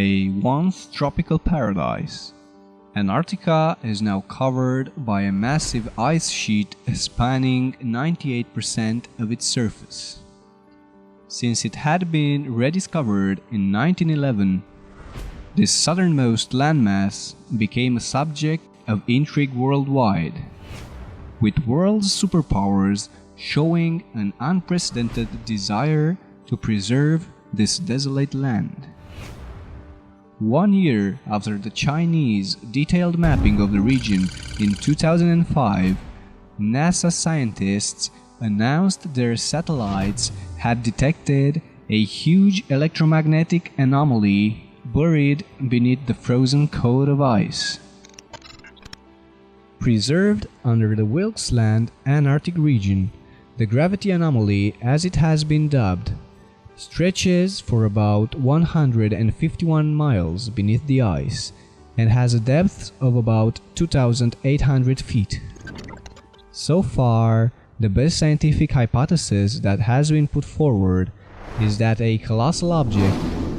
a once tropical paradise. Antarctica is now covered by a massive ice sheet spanning 98% of its surface. Since it had been rediscovered in 1911, this southernmost landmass became a subject of intrigue worldwide, with world superpowers showing an unprecedented desire to preserve this desolate land. 1 year after the Chinese detailed mapping of the region in 2005, NASA scientists announced their satellites had detected a huge electromagnetic anomaly buried beneath the frozen coat of ice. Preserved under the Wilkes Land Antarctic region, the gravity anomaly, as it has been dubbed, stretches for about 151 miles beneath the ice and has a depth of about 2,800 feet. So far, the best scientific hypothesis that has been put forward is that a colossal object,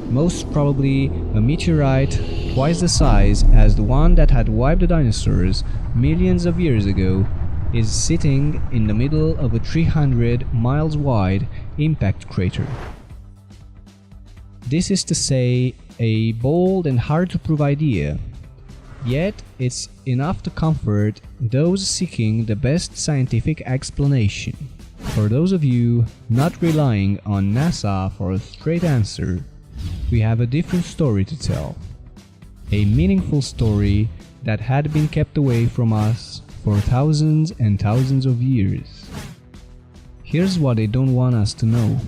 most probably a meteorite twice the size as the one that had wiped the dinosaurs millions of years ago, is sitting in the middle of a 300 miles wide impact crater. This is to say, a bold and hard to prove idea, yet it's enough to comfort those seeking the best scientific explanation. For those of you not relying on NASA for a straight answer, we have a different story to tell. A meaningful story that had been kept away from us for thousands and thousands of years. Here's what they don't want us to know.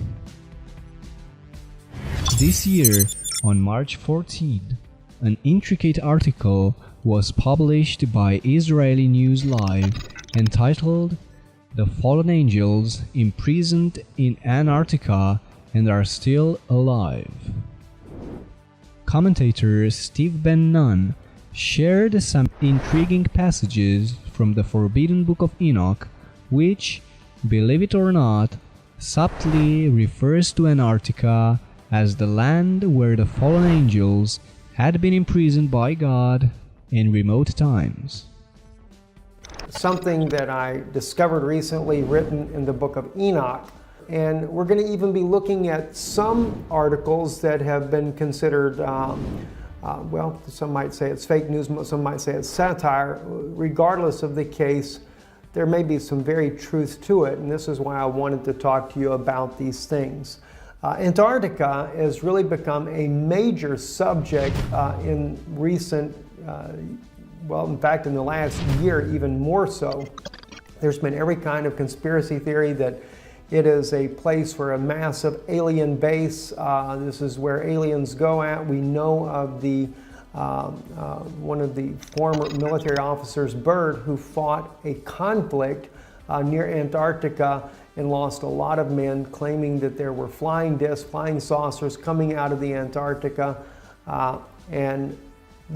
This year, on March 14, an intricate article was published by Israeli News Live entitled "The Fallen Angels Imprisoned in Antarctica and Are Still Alive." Commentator Steve Ben Nunn shared some intriguing passages from the Forbidden Book of Enoch, which, believe it or not, subtly refers to Antarctica as the land where the fallen angels had been imprisoned by God in remote times. Something that I discovered recently written in the book of Enoch, and we're going to even be looking at some articles that have been considered, well, some might say it's fake news, some might say it's satire. Regardless of the case, there may be some very truth to it, and this is why I wanted to talk to you about these things. Antarctica has really become a major subject in recent, well, in fact, in the last year, even more so. There's been every kind of conspiracy theory that it is a place for a massive alien base. This is where aliens go at. We know of the one of the former military officers, Byrd, who fought a conflict near Antarctica and lost a lot of men, claiming that there were flying discs, flying saucers coming out of the Antarctica, and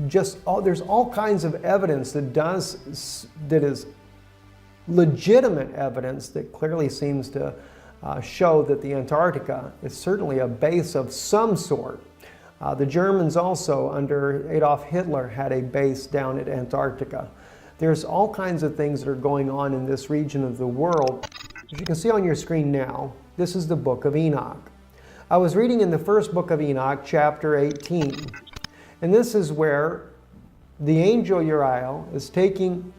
just there's all kinds of evidence that is legitimate evidence that clearly seems to show that the Antarctica is certainly a base of some sort. The Germans also, under Adolf Hitler, had a base down at Antarctica. There's all kinds of things that are going on in this region of the world. As you can see on your screen now, this is the book of Enoch. I was reading in the first book of Enoch, chapter 18, and this is where the angel Uriel is taking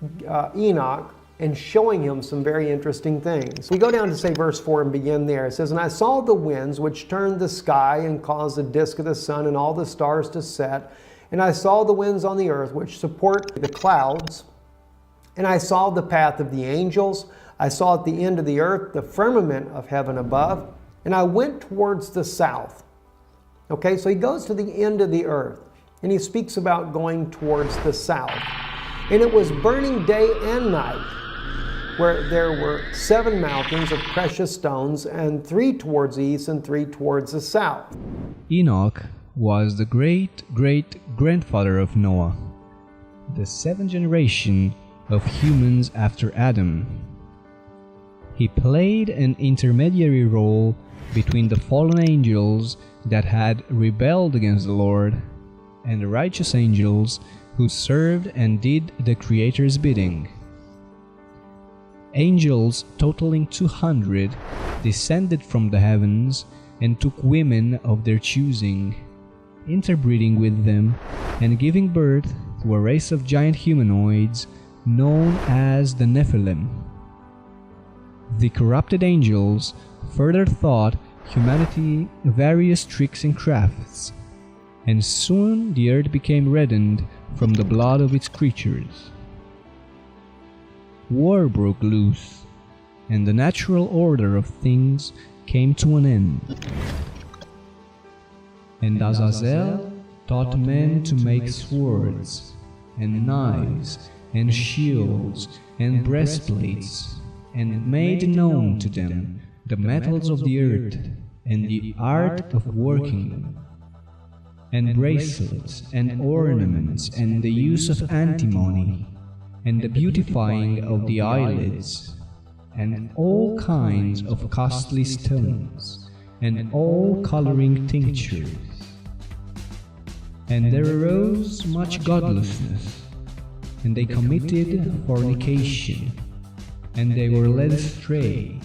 Enoch and showing him some very interesting things. We go down to say verse 4 and begin there. It says, "And I saw the winds which turned the sky and caused the disk of the sun and all the stars to set. And I saw the winds on the earth which support the clouds. And I saw the path of the angels. I saw at the end of the earth the firmament of heaven above. And I went towards the south." Okay, so he goes to the end of the earth. And he speaks about going towards the south. "And it was burning day and night, where there were 7 mountains of precious stones, and 3 towards the east and 3 towards the south." Enoch was the great-great-grandfather of Noah, the 7th generation of humans after Adam. He played an intermediary role between the fallen angels that had rebelled against the Lord and the righteous angels who served and did the Creator's bidding. Angels totaling 200 descended from the heavens and took women of their choosing, interbreeding with them and giving birth to a race of giant humanoids known as the Nephilim. The corrupted angels further taught humanity various tricks and crafts, and soon the earth became reddened from the blood of its creatures. War broke loose, and the natural order of things came to an end. And Azazel taught men to make swords, and knives, and shields, and breastplates, and made known to them the metals of the earth, and the art of working them, and bracelets, and ornaments, and the use of antimony, and the beautifying of the eyelids, and all kinds of costly stones, and all coloring tinctures. And there arose much godlessness, and they committed fornication, and they were led astray,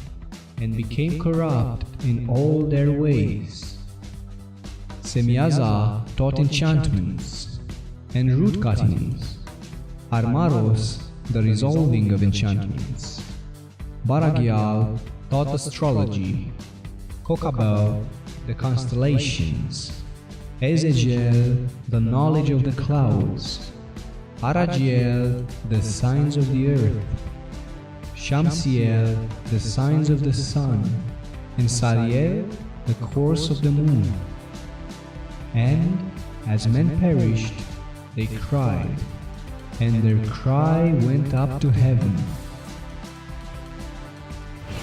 and became corrupt in all their ways. Semiaza taught enchantments, and root cuttings, Armaros the resolving of enchantments, Baragial taught astrology, Kokabel the constellations, Ezekiel the knowledge of the clouds, Aragiel the signs of the earth, Shamsiel the signs of the sun, and Sariel the course of the moon. And as men perished, they cried, and their cry went up to heaven.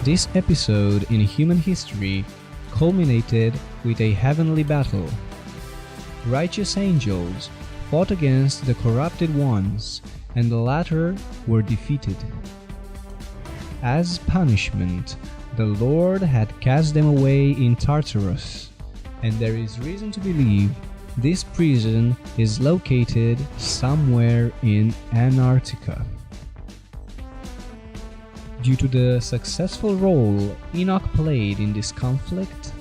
This episode in human history culminated with a heavenly battle. Righteous angels fought against the corrupted ones, and the latter were defeated. As punishment, the Lord had cast them away in Tartarus, and there is reason to believe this prison is located somewhere in Antarctica. Due to the successful role Enoch played in this conflict,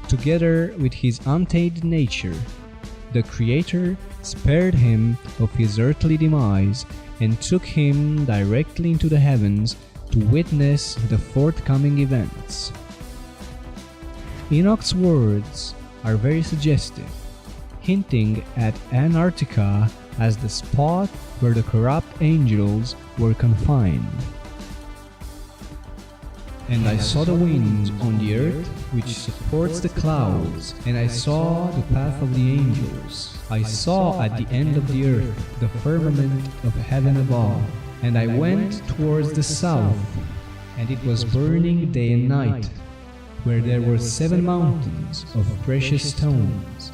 together with his untainted nature, the Creator spared him of his earthly demise and took him directly into the heavens to witness the forthcoming events. Enoch's words are very suggestive, hinting at Antarctica as the spot where the corrupt angels were confined. And I saw the winds on the earth which supports the clouds, and I saw the path of the angels. I saw at the end of the earth the firmament of heaven above, and I went towards the south, and it was burning day and night, where there were 7 mountains of precious stones,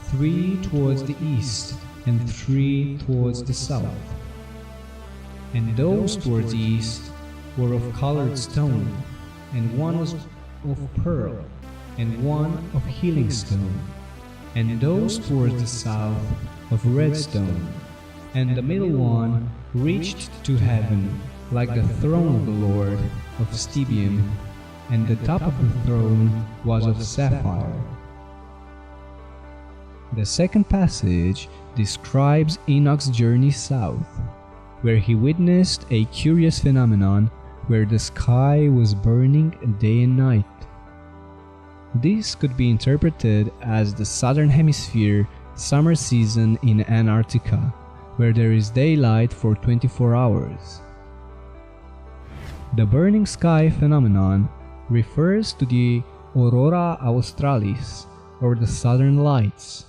3 towards the east, and 3 towards the south. And those towards the east were of colored stone, and one was of pearl, and one of healing stone, and those towards the south of red stone, and the middle one reached to heaven, like the throne of the Lord of Stibium, and the top of the throne was of sapphire. The second passage describes Enoch's journey south, where he witnessed a curious phenomenon where the sky was burning day and night. This could be interpreted as the southern hemisphere summer season in Antarctica, where there is daylight for 24 hours. The burning sky phenomenon refers to the aurora australis, or the southern lights,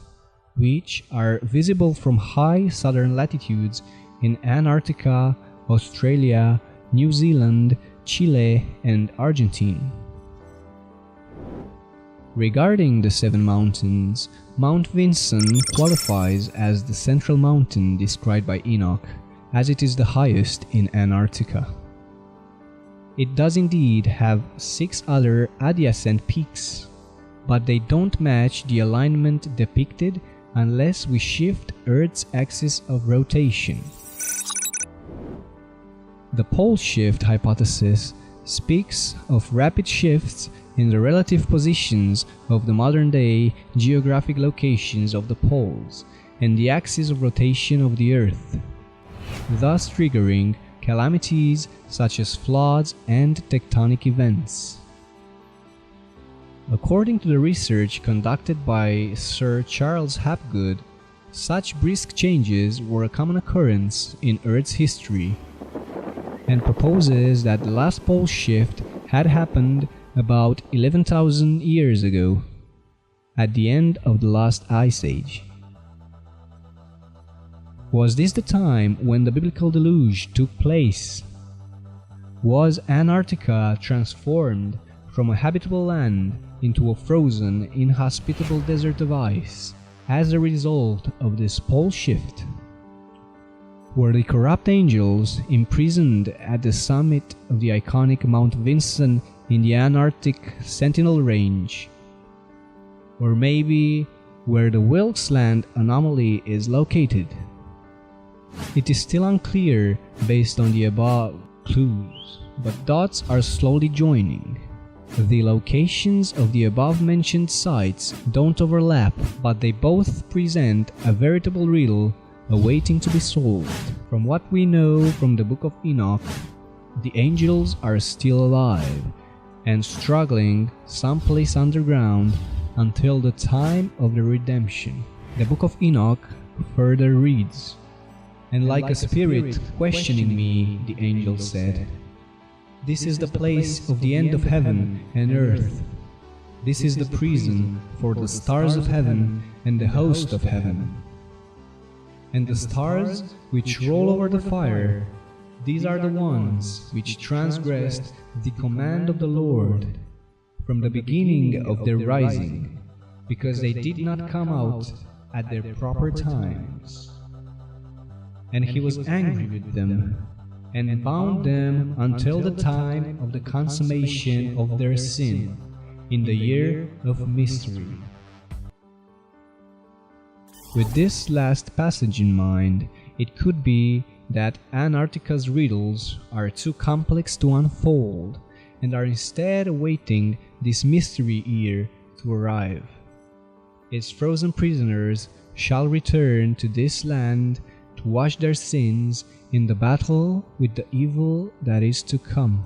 which are visible from high southern latitudes in Antarctica, Australia, New Zealand, Chile, and Argentina. Regarding the 7 mountains, Mount Vinson qualifies as the central mountain described by Enoch, as it is the highest in Antarctica. It does indeed have 6 other adjacent peaks, but they don't match the alignment depicted unless we shift Earth's axis of rotation. The pole shift hypothesis speaks of rapid shifts in the relative positions of the modern-day geographic locations of the poles and the axis of rotation of the Earth, thus triggering calamities such as floods and tectonic events. According to the research conducted by Sir Charles Hapgood, such brisk changes were a common occurrence in Earth's history, and proposes that the last pole shift had happened about 11,000 years ago, at the end of the last ice age. Was this the time when the biblical deluge took place? Was Antarctica transformed from a habitable land into a frozen, inhospitable desert of ice as a result of this pole shift? Were the corrupt angels imprisoned at the summit of the iconic Mount Vinson in the Antarctic Sentinel Range? Or maybe where the Wilkes Land anomaly is located? It is still unclear based on the above clues, but dots are slowly joining. The locations of the above-mentioned sites don't overlap, but they both present a veritable riddle awaiting to be solved. From what we know from the Book of Enoch, the angels are still alive and struggling someplace underground until the time of the redemption. The Book of Enoch further reads, "And like a spirit questioning me, the angel said, 'This is the place of the end of heaven and earth. This is the prison for the stars of heaven and the host of heaven. And the stars which roll over the fire, these are the ones which transgressed the command of the Lord from the beginning of their rising, because they did not come out at their proper times. And he was angry with them, and bound them until the time of the consummation of their sin, in the year of mystery.'" With this last passage in mind, it could be that Antarctica's riddles are too complex to unfold, and are instead awaiting this mystery year to arrive. Its frozen prisoners shall return to this land to wash their sins in the battle with the evil that is to come.